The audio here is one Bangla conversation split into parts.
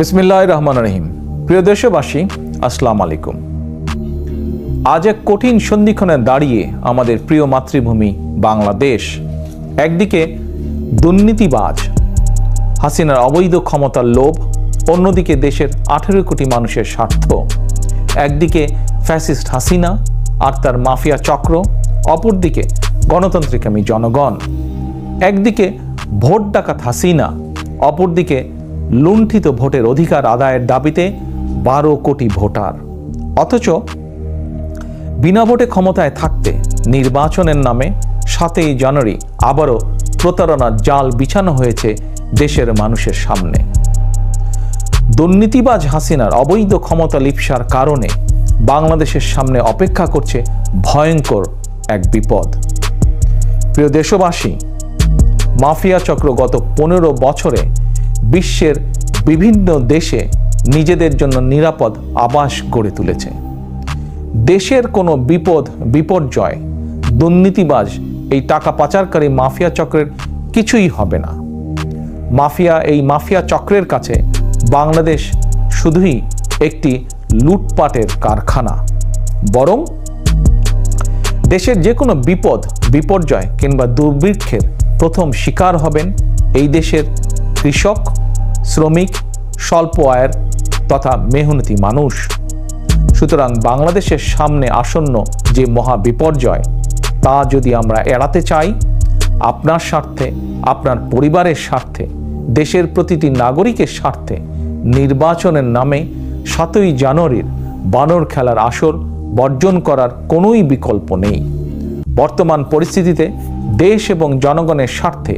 বিসমিল্লাহির রহমানির রহিম। প্রিয় দেশবাসী, আসসালামু আলাইকুম। আজ এক কঠিন সন্ধিক্ষণে দাঁড়িয়ে আমাদের প্রিয় মাতৃভূমি বাংলাদেশ একদিকে দুর্নীতিবাজ হাসিনার অবৈধ ক্ষমতার লোভ, অন্যদিকে দেশের 18 কোটি মানুষের স্বার্থ। একদিকে ফ্যাসিস্ট হাসিনা আর তার মাফিয়া চক্র, অপরদিকে গণতান্ত্রিকামী জনগণ। একদিকে ভোট ডাকাত হাসিনা, অপরদিকে লুণ্ঠিত ভোটের অধিকার আদায়ের দাবিতে 12 কোটি ভোটার। অথচ বিনা ভোটে ক্ষমতায় থাকতে নির্বাচনের নামে 7ই জানুয়ারি আবারও প্রতারণার জাল বিছানো হয়েছে দেশের মানুষের সামনে। দুর্নীতিবাজ হাসিনার অবৈধ ক্ষমতা লিপ্সার কারণে বাংলাদেশের সামনে অপেক্ষা করছে ভয়ঙ্কর এক বিপদ। প্রিয় দেশবাসী, মাফিয়া চক্র গত 15 বছরে বিশ্বের বিভিন্ন দেশে নিজেদের জন্য নিরাপদ আবাস গড়ে তুলেছে। দেশের কোনো বিপর্যয় দুর্নীতিবাজ এই টাকা পাচারকারী মাফিয়া চক্রের কিছুই হবে না। এই মাফিয়া চক্রের কাছে বাংলাদেশ শুধুই একটি লুটপাটের কারখানা। বরং দেশের যে কোনো বিপর্যয় কিংবা দুর্ভিক্ষের প্রথম শিকার হবেন এই দেশের কৃষক, শ্রমিক, স্বল্প আয়ের তথা মেহনতি মানুষ। সুতরাং বাংলাদেশের সামনে আসন্ন যে মহা বিপর্যয়, তা যদি আমরা এড়াতে চাই, আপনার স্বার্থে, আপনার পরিবারের স্বার্থে, দেশের প্রতিটি নাগরিকের স্বার্থে, নির্বাচনের নামে 7ই জানুয়ারির বানর খেলার আসর বর্জন করার কোনোই বিকল্প নেই। বর্তমান পরিস্থিতিতে দেশ এবং জনগণের স্বার্থে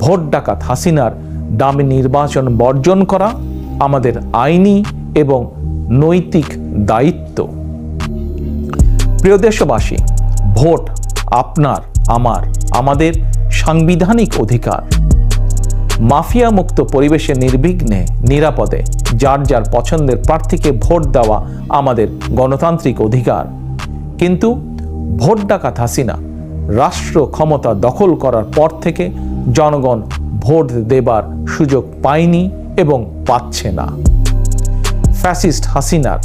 ভোট ডাকাত হাসিনার দামি নির্বাচন বর্জন করা আমাদের আইনি এবং নৈতিক দায়িত্ব। প্রিয় দেশবাসী, ভোট আপনার, আমাদের সাংবিধানিক অধিকার। মাফিয়া মুক্ত পরিবেশে নির্বিঘ্নে নিরাপদে যার যার পছন্দের প্রার্থীকে ভোট দেওয়া আমাদের গণতান্ত্রিক অধিকার। কিন্তু ভোট ডাকাত হাসিনা রাষ্ট্র ক্ষমতা দখল করার পর থেকে জনগণ ভোট দেবার সুযোগ পায়নি এবং পাচ্ছে না। ফ্যাসিস্ট হাসিনার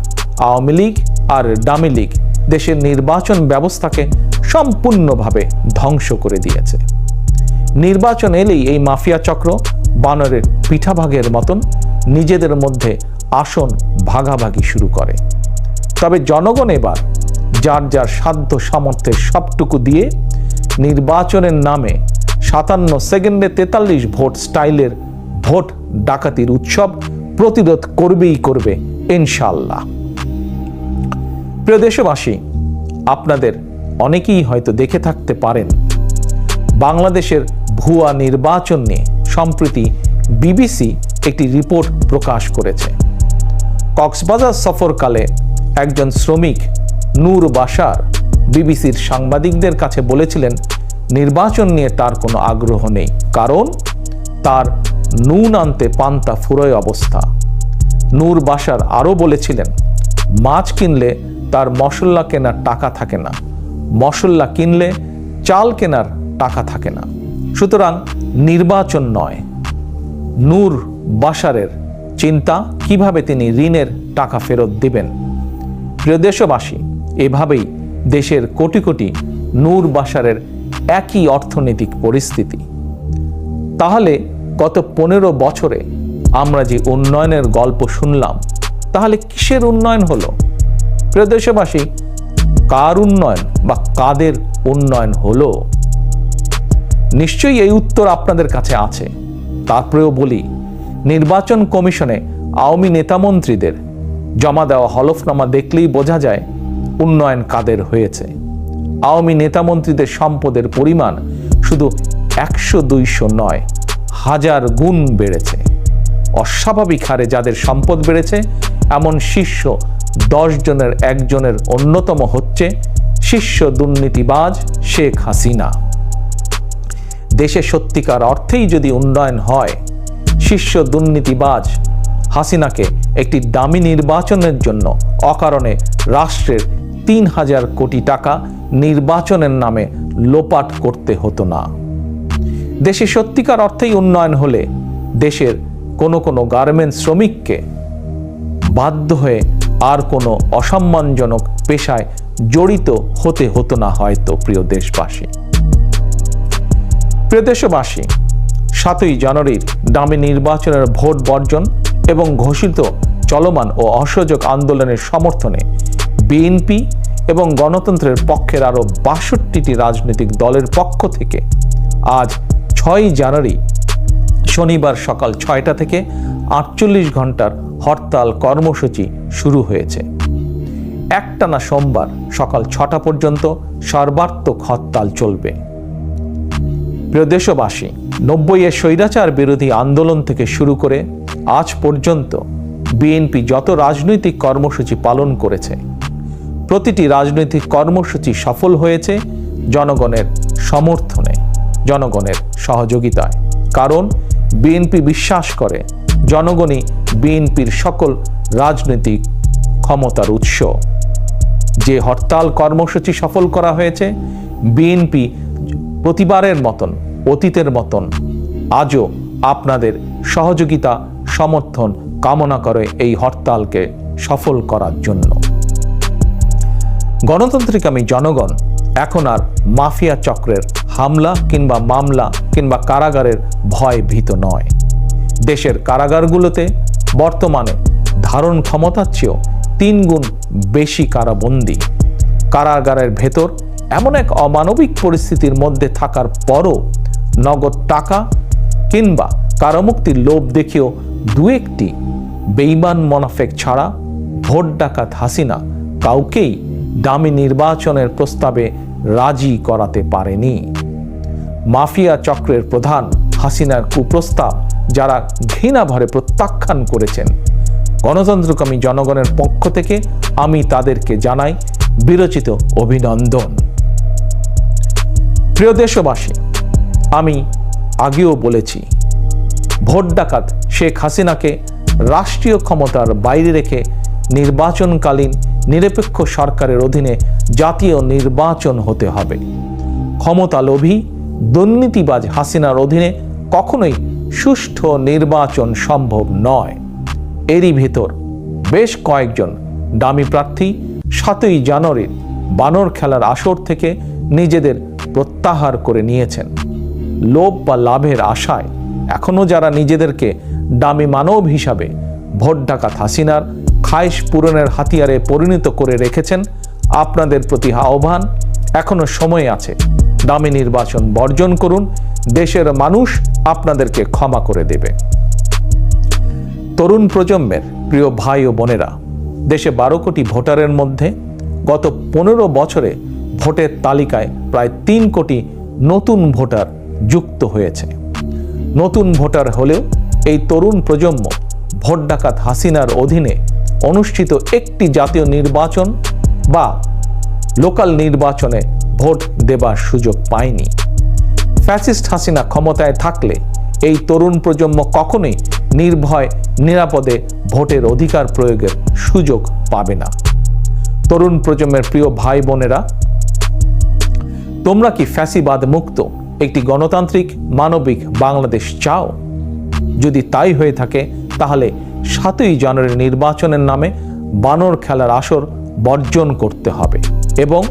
আওয়ামী লীগ আর ডামি লীগ দেশের নির্বাচন ব্যবস্থাকে সম্পূর্ণভাবে ধ্বংস করে দিয়েছে। নির্বাচন এলেই এই মাফিয়া চক্র বানরের পিঠাভাগের মতন নিজেদের মধ্যে আসন ভাগাভাগি শুরু করে। তবে জনগণ এবার যার যার সাধ্য সামর্থ্যের সবটুকু দিয়ে নির্বাচনের নামে 57 সেকেন্ডে 43 ভোট স্টাইলের ভোট ডাকাতির উৎসব প্রতিরোধ করবে ইনশাআল্লাহ। প্রিয় দেশবাসী, আপনাদের অনেকেই হয়তো দেখে থাকতে পারেন, বাংলাদেশের ভুয়া নির্বাচন নিয়ে সম্প্রতি বিবিসি একটি রিপোর্ট প্রকাশ করেছে। কক্সবাজার সফরকালে একজন শ্রমিক নূর বাশার বিবিসির সাংবাদিকদের কাছে বলেছিলেন নির্বাচন নিয়ে তার কোনো আগ্রহ নেই, কারণ তার নুন আনতে পান্তা ফুরোয় অবস্থা। নূর বাশার আরও বলেছিলেন মাছ কিনলে তার মশলা কেনার টাকা থাকে না, মশলা কিনলে চাল কেনার টাকা থাকে না। সুতরাং নির্বাচন নয়, নূর বাশারের চিন্তা কিভাবে তিনি ঋণের টাকা ফেরত দিবেন। প্রিয় দেশবাসী, এভাবেই দেশের কোটি কোটি নূর বাশারের একই অর্থনৈতিক পরিস্থিতি। তাহলে গত 15 বছরে আমরা যে উন্নয়নের গল্প শুনলাম, তাহলে কিসের উন্নয়ন হলো? প্রিয় দেশবাসী, কার উন্নয়ন বা কাদের উন্নয়ন হলো? নিশ্চয়ই এই উত্তর আপনাদের কাছে আছে। তারপরেও বলি, নির্বাচন কমিশনে আওয়ামী নেতামন্ত্রীদের জমা দেওয়া হলফনামা দেখলেই বোঝা যায় উন্নয়ন কাদের হয়েছে। আওয়ামী নেতামন্ত্রীদের সম্পদের পরিমাণ শুধু 100-200 নয়, 1000 গুণ বেড়েছে। অস্বাভাবিক হারে যাদের সম্পদ বেড়েছে এমন শীর্ষ 10 জনের একজনের অন্যতম হচ্ছে শীর্ষ দুর্নীতিবাজ শেখ হাসিনা। দেশে সত্যিকার অর্থেই যদি উন্নয়ন হয়, শীর্ষ দুর্নীতিবাজ হাসিনাকে একটি দামি নির্বাচনের জন্য অকারণে রাষ্ট্রের 3000 কোটি টাকা নির্বাচনের নামে লোপাট করতে হতো না। দেশে সত্যিকার অর্থেই উন্নয়ন হলে দেশের কোনো গার্মেন্টস শ্রমিককে বাধ্য হয়ে আর কোনো অসম্মানজনক পেশায় জড়িত হতে হতো না হয়তো। প্রিয় দেশবাসী, 7ই জানুয়ারির ডামি নির্বাচনের ভোট বর্জন এবং ঘোষিত চলমান ও অসহযোগ আন্দোলনের সমর্থনে বিএনপি এবং গণতন্ত্রের পক্ষের আরও ৬২টি রাজনৈতিক দলের পক্ষ থেকে আজ 6ই জানুয়ারি শনিবার সকাল 6টা থেকে 48 ঘন্টার হরতাল কর্মসূচি শুরু হয়েছে। একটানা সোমবার সকাল 6টা পর্যন্ত সর্বাত্মক হরতাল চলবে। প্রিয় দেশবাসী, 90-এর স্বৈরাচার বিরোধী আন্দোলন থেকে শুরু করে আজ পর্যন্ত বিএনপি যত রাজনৈতিক কর্মসূচি পালন করেছে, প্রতিটি রাজনৈতিক কর্মসূচি সফল হয়েছে জনগণের সমর্থনে, জনগণের সহযোগিতায়। কারণ বিএনপি বিশ্বাস করে জনগণই বিএনপির সকল রাজনৈতিক ক্ষমতার উৎস। যে হরতাল কর্মসূচি সফল করা হয়েছে, বিএনপি প্রতিবারের মতন, অতীতের মতন আজও আপনাদের সহযোগিতা সমর্থন কামনা করে এই হরতালকে সফল করার জন্য। গণতন্ত্রকামী জনগণ এখন আর মাফিয়া চক্রের হামলা কিংবা মামলা কিংবা কারাগারের ভয় ভীত নয়। দেশের কারাগারগুলোতে বর্তমানে ধারণ ক্ষমতার চেয়েও 3 গুণ বেশি কারাবন্দী। কারাগারের ভেতর এমন এক অমানবিক পরিস্থিতির মধ্যে থাকার পরও নগদ টাকা কিংবা কারামুক্তির লোভ দেখেও 2-1টি বেঈমান মোনাফেক ছাড়া ভোট ডাকাত হাসিনা কাউকেই ডামি নির্বাচনের প্রস্তাবে রাজি করাতে পারেনি। মাফিয়া চক্রের প্রধান হাসিনার কুপ্রস্তাব যারা ঘৃণা ভরে প্রত্যাখ্যান করেছেন, গণতন্ত্রকামী জনগণের পক্ষ থেকে আমি তাদেরকে জানাই বিরচিত অভিনন্দন। প্রিয় দেশবাসী, আমি আগেও বলেছি, ভোট ডাকাত শেখ হাসিনাকে রাষ্ট্রীয় ক্ষমতার বাইরে রেখে নির্বাচনকালীন নিরপেক্ষ সরকারের অধীনে জাতীয় নির্বাচন হতে হবে। ক্ষমতালোভী দুর্নীতিবাজ হাসিনার অধীনে কখনোই সুষ্ঠু নির্বাচন সম্ভব নয়। এরই ভেতর বেশ কয়েকজন ডামি প্রার্থী 7ই জানুয়ারির বানর খেলার আসর থেকে নিজেদের প্রত্যাহার করে নিয়েছেন। লোভ বা লাভের আশায় এখনও যারা নিজেদেরকে ডামি মানব হিসাবে ভোট ডাকাত হাসিনার খায়েশ পূরণের হাতিয়ারে পরিণত করে রেখেছেন, আপনাদের প্রতি আহ্বান, এখনো সময় আছে। ডামি নির্বাচন বর্জন করুন, দেশের মানুষ আপনাদেরকে ক্ষমা করে দেবে। তরুণ প্রজন্মের প্রিয় ভাই ও বোনেরা, দেশে 12 কোটি ভোটারের মধ্যে গত 15 বছরে ভোটের তালিকায় প্রায় 3 কোটি নতুন ভোটার যুক্ত হয়েছে। নতুন ভোটার হলেও এই তরুণ প্রজন্ম ভোট ডাকাত হাসিনার অধীনে অনুষ্ঠিত একটি জাতীয় নির্বাচন বা লোকাল নির্বাচনে ভোট দেবার সুযোগ পায়নি। ফ্যাসিস্ট হাসিনা ক্ষমতায় থাকলে এই তরুণ প্রজন্ম কখনোই নির্ভয় নিরাপদে ভোটের অধিকার প্রয়োগের সুযোগ পাবে না। তরুণ প্রজন্মের প্রিয় ভাই বোনেরা, তোমরা কি ফ্যাসিবাদ মুক্ত একটি গণতান্ত্রিক মানবিক বাংলাদেশ চাও? যদি তাই হয়ে থাকে, তাহলে 7ই জানুয়ারি নির্বাচনের নামে বানর খেলার আসর বর্জন করতে হবে এবং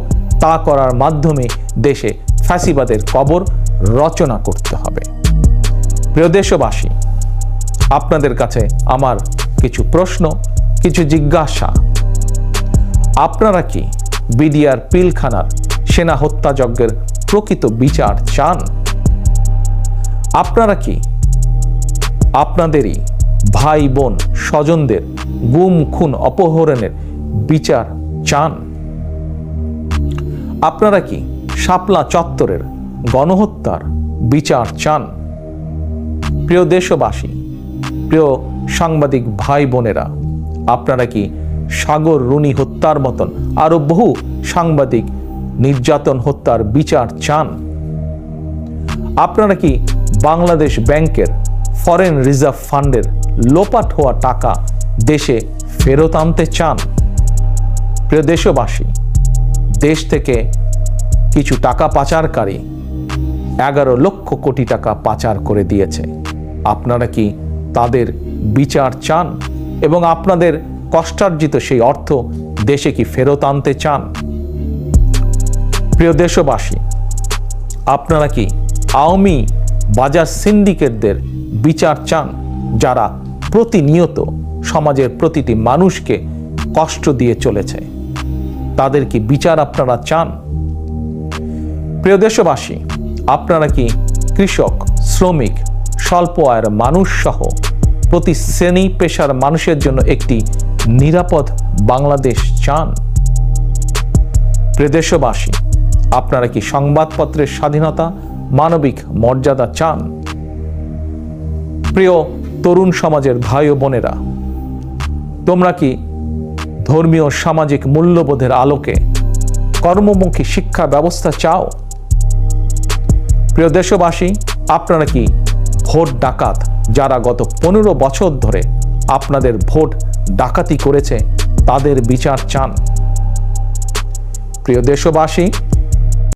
তা করার মাধ্যমে দেশে ফ্যাসিবাদের কবর রচনা করতে হবে। প্রিয় দেশবাসী, আপনাদের কাছে আমার কিছু প্রশ্ন, কিছু জিজ্ঞাসা। আপনারা কি বিডিআর পিলখানার সেনা হত্যাযজ্ঞের প্রকৃত বিচার চান? আপনারা কি আপনাদেরই ভাই বোন স্বজনদের গুম খুন অপহরণের বিচার চান? আপনারা কি শাপলা চত্বরের গণহত্যার বিচার চান? প্রিয় দেশবাসী, প্রিয় সাংবাদিক ভাই বোনেরা, আপনারা কি সাগর রুনি হত্যার মতন আরো বহু সাংবাদিক নির্যাতন হত্যার বিচার চান? আপনারা কি বাংলাদেশ ব্যাংকের ফরেন রিজার্ভ ফান্ডের লোপাট হওয়া টাকা দেশে ফেরত আনতে চান? প্রিয় দেশবাসী, দেশ থেকে কিছু টাকা পাচারকারী 11 লক্ষ কোটি টাকা পাচার করে দিয়েছে। আপনারা কি তাদের বিচার চান এবং আপনাদের কষ্টার্জিত সেই অর্থ দেশে কি ফেরত আনতে চান? প্রিয় দেশবাসী, আপনারা কি আওয়ামী বাজার সিন্ডিকেটদের বিচার চান, যারা প্রতিনিয়ত সমাজের প্রতিটি মানুষকে কষ্ট দিয়ে চলেছে? তাদের কি বিচার আপনারা চান? প্রিয় দেশবাসী, আপনারা কি কৃষক, শ্রমিক, স্বল্প আয়ের মানুষ সহ প্রতি শ্রেণী পেশার মানুষের জন্য একটি নিরাপদ বাংলাদেশ চান? প্রিয় দেশবাসী, আপনারা কি সংবাদপত্রের স্বাধীনতা, মানবিক মর্যাদা চান? প্রিয় তরুণ সমাজের ভাই ও বোনেরা, তোমরা কি ধর্মীয় সামাজিক মূল্যবোধের আলোকে কর্মমুখী শিক্ষা ব্যবস্থা চাও? প্রিয় দেশবাসী, আপনারা কি ভোট ডাকাত যারা গত 15 বছর ধরে আপনাদের ভোট ডাকাতি করেছে তাদের বিচার চান? প্রিয় দেশবাসী,